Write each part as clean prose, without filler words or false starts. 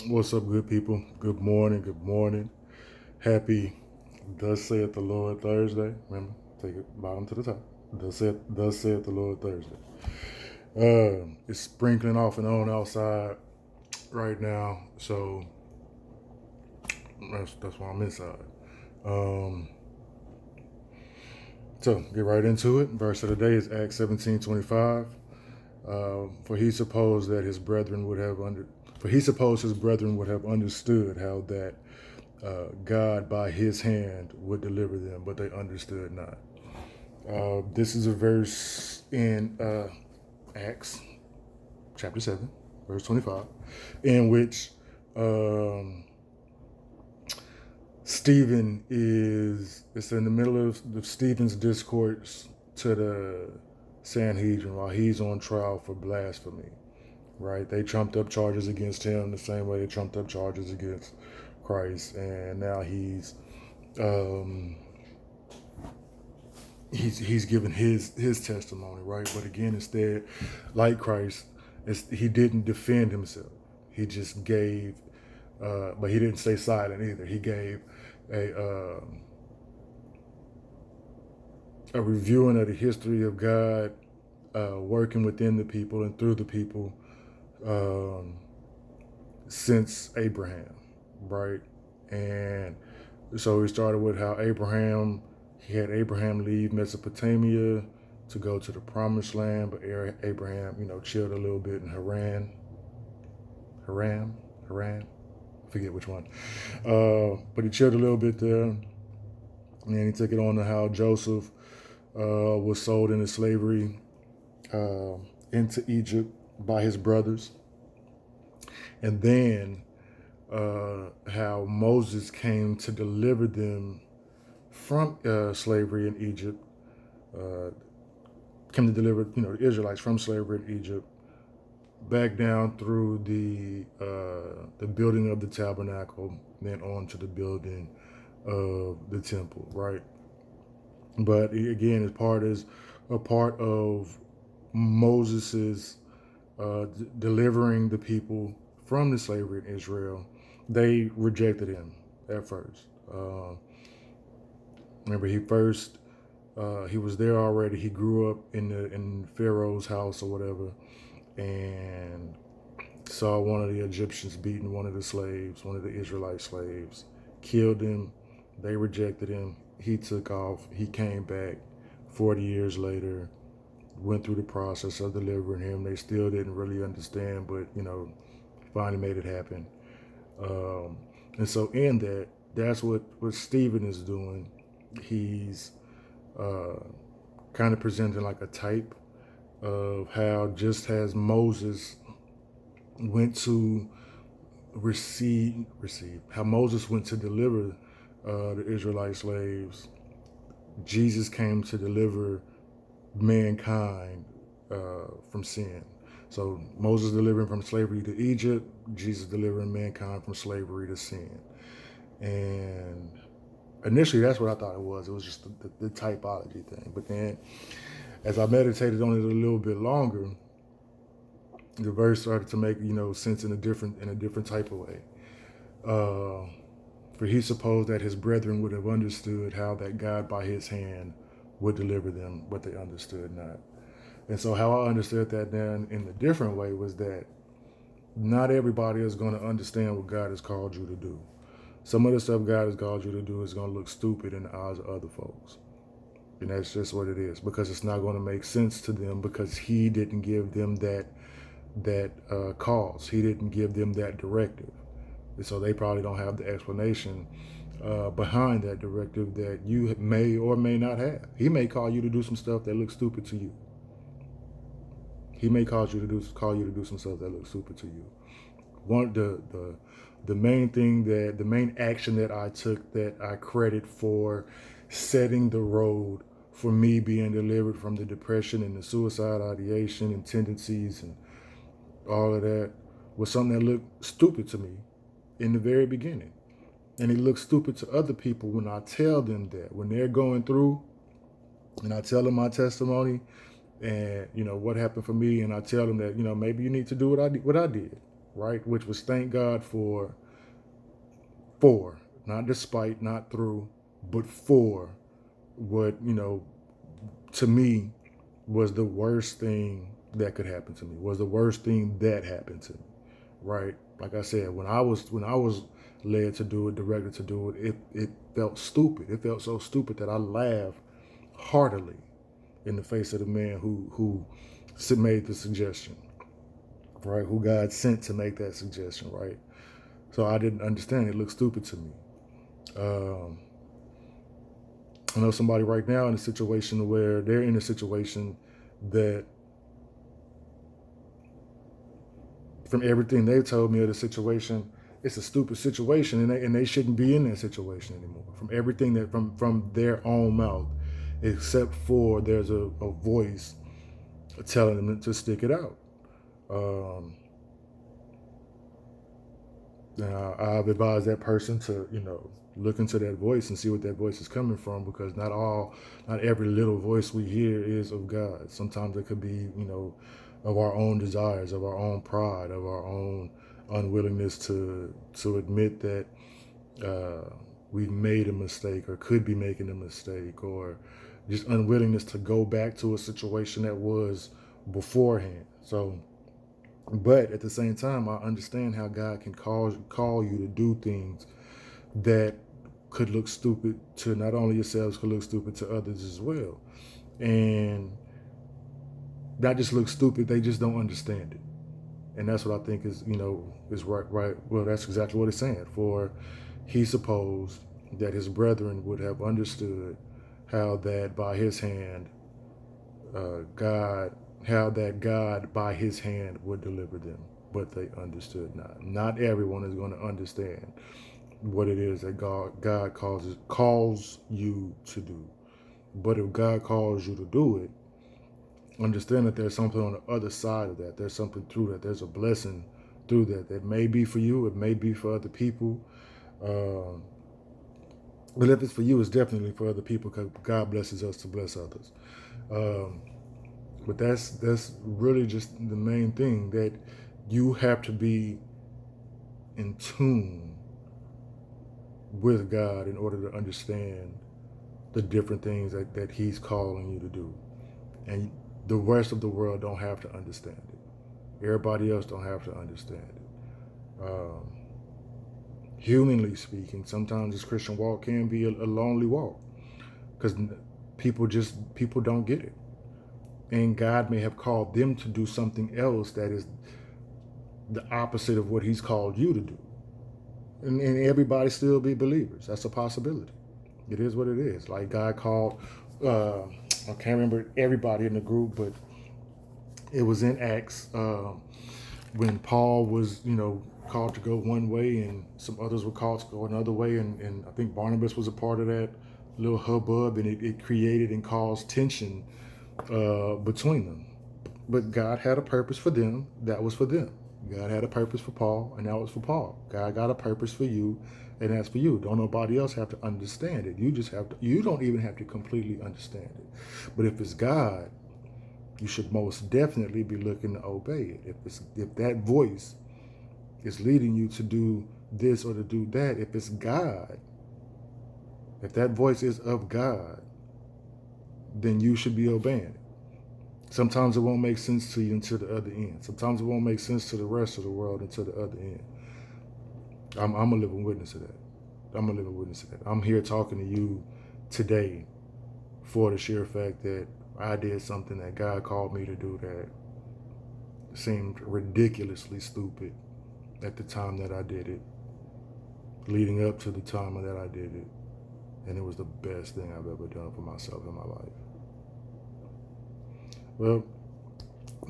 What's up, good people? Good morning, good morning. Happy Thus saith the Lord Thursday. Remember, take it bottom to the top. Thus saith the Lord Thursday. It's sprinkling off and on outside right now, so that's why I'm inside. Um, so get right into it. Verse of the day is Acts 17:25. For he supposed his brethren would have understood how that God by his hand would deliver them, but they understood not. This is a verse in Acts chapter 7, verse 25, in which it's in the middle of Stephen's discourse to the Sanhedrin while he's on trial for blasphemy, right? They trumped up charges against him the same way they trumped up charges against Christ, and now he's given his testimony, right? But again, instead, like Christ, he didn't defend himself. He just gave, but he didn't stay silent either. He gave a reviewing of the history of God working within the people and through the people since Abraham, right? And so he started with how he had Abraham leave Mesopotamia to go to the promised land, but Abraham, chilled a little bit in Haran, I forget which one. But he chilled a little bit there, and then he took it on to how Joseph was sold into slavery into Egypt by his brothers. And then how Moses came to deliver them from slavery in Egypt, came to deliver the Israelites from slavery in Egypt, back down through the building of the tabernacle, then on to the building of the temple, right? But again, is a part of Moses's delivering the people from the slavery in Israel. They rejected him at first. Remember, he was there already. He grew up in Pharaoh's house or whatever, and saw one of the Egyptians beating one of the Israelite slaves, killed him. They rejected him. He took off. He came back 40 years later, went through the process of delivering him. They still didn't really understand, but finally made it happen. And so in that's what Stephen is doing. He's kind of presenting like a type of how, just as Moses went to how Moses went to deliver the Israelite slaves, Jesus came to deliver mankind from sin. So Moses delivering from slavery to Egypt, Jesus delivering mankind from slavery to sin. And initially, that's what I thought it was. It was just the typology thing. But then, as I meditated on it a little bit longer, the verse started to make sense in a different type of way. For he supposed that his brethren would have understood how that God by his hand would deliver them, but they understood not. And so how I understood that then in a different way was that not everybody is going to understand what God has called you to do. Some of the stuff God has called you to do is going to look stupid in the eyes of other folks. And that's just what it is, because it's not going to make sense to them, because he didn't give them that cause. He didn't give them that directive. And so they probably don't have the explanation behind that directive that you may or may not have. He may call you to do some stuff that looks stupid to you. He may call you to do some stuff that looks stupid to you. The main action that I took, that I credit for setting the road for me being delivered from the depression and the suicide ideation and tendencies and all of that, was something that looked stupid to me in the very beginning. And it looks stupid to other people when I tell them that, when they're going through and I tell them my testimony and what happened for me, and I tell them that maybe you need to do what I did. right? Which was thank God for, not despite, not through, but for what, to me was the worst thing that could happen to me, was the worst thing that happened to me, right? Like I said, when I was led to do it, directed to do it, it felt stupid. It felt so stupid that I laughed heartily in the face of the man who made the suggestion, right? Who God sent to make that suggestion, right? So I didn't understand. It looked stupid to me. Um, I know somebody right now in a situation where they're in a situation that, from everything they've told me of the situation, it's a stupid situation, and they shouldn't be in that situation anymore. From everything that from their own mouth, except for there's a voice telling them to stick it out. Um, I've advised that person to, look into that voice and see what that voice is coming from, because not every little voice we hear is of God. Sometimes it could be, of our own desires, of our own pride, of our own unwillingness to admit that we've made a mistake or could be making a mistake, or just unwillingness to go back to a situation that was beforehand. So, but at the same time, I understand how God can call you to do things that could look stupid to not only yourselves, could look stupid to others as well. And not just look stupid, they just don't understand it. And that's what I think is right. Well, that's exactly what it's saying. For he supposed that his brethren would have understood how that by his hand, how that God by his hand would deliver them, but they understood not. Not everyone is going to understand what it is that God calls you to do. But if God calls you to do it, understand that there's something on the other side of that. There's something through that. There's a blessing through that. That may be for you. It may be for other people. But if it's for you, it's definitely for other people, because God blesses us to bless others. But that's really just the main thing, that you have to be in tune with God in order to understand the different things that he's calling you to do. And the rest of the world don't have to understand it. Everybody else don't have to understand it. Humanly speaking, sometimes this Christian walk can be a lonely walk, because people don't get it. And God may have called them to do something else that is the opposite of what he's called you to do. And everybody still be believers. That's a possibility. It is what it is. Like God called, I can't remember everybody in the group, but it was in Acts when Paul was, called to go one way, and some others were called to go another way. And I think Barnabas was a part of that little hubbub, and it created and caused tension between them. But God had a purpose for them. That was for them. God had a purpose for Paul, and that was for Paul. God got a purpose for you, and that's for you. Don't nobody else have to understand it. You don't even have to completely understand it. But if it's God, you should most definitely be looking to obey it. If that voice is leading you to do this or to do that, if it's God, if that voice is of God, then you should be obeying it. Sometimes it won't make sense to you until the other end. Sometimes it won't make sense to the rest of the world until the other end. I'm a living witness of that. I'm here talking to you today for the sheer fact that I did something that God called me to do that seemed ridiculously stupid at the time that I did it, leading up to the time that I did it. And it was the best thing I've ever done for myself in my life. Well,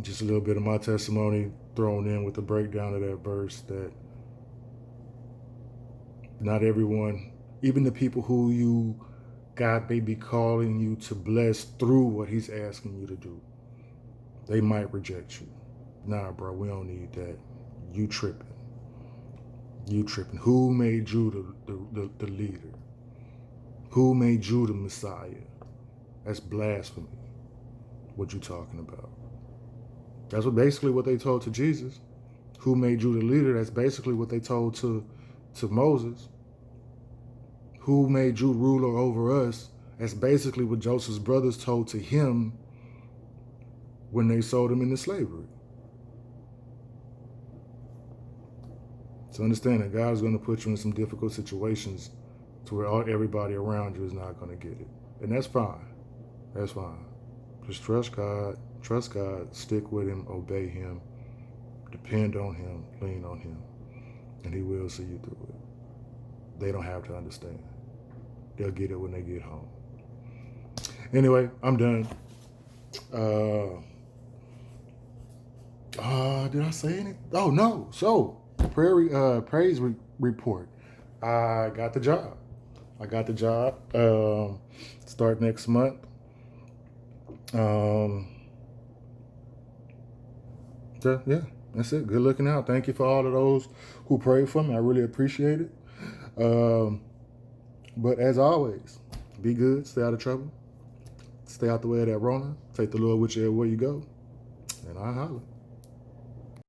just a little bit of my testimony thrown in with the breakdown of that verse, that not everyone, even the people who God may be calling you to bless through what he's asking you to do, they might reject you. Nah, bro, we don't need that. You tripping. Who made you the leader? Who made you the Messiah? That's blasphemy. What you talking about? That's basically what they told to Jesus. Who made you the leader? That's basically what they told to Moses. Who made you ruler over us? That's basically what Joseph's brothers told to him when they sold him into slavery. So understand that God's going to put you in some difficult situations to where everybody around you is not going to get it. And that's fine. That's fine. Just trust God, stick with him, obey him, depend on him, lean on him, and he will see you through it. They don't have to understand. They'll get it when they get home. Anyway, I'm done. Did I say anything? Oh, no. So, praise report. I got the job. Start next month. So, yeah, that's it. Good looking out. Thank you for all of those who prayed for me. I really appreciate it. But as always, be good. Stay out of trouble. Stay out the way of that Rona. Take the Lord with you everywhere you go. And I holler.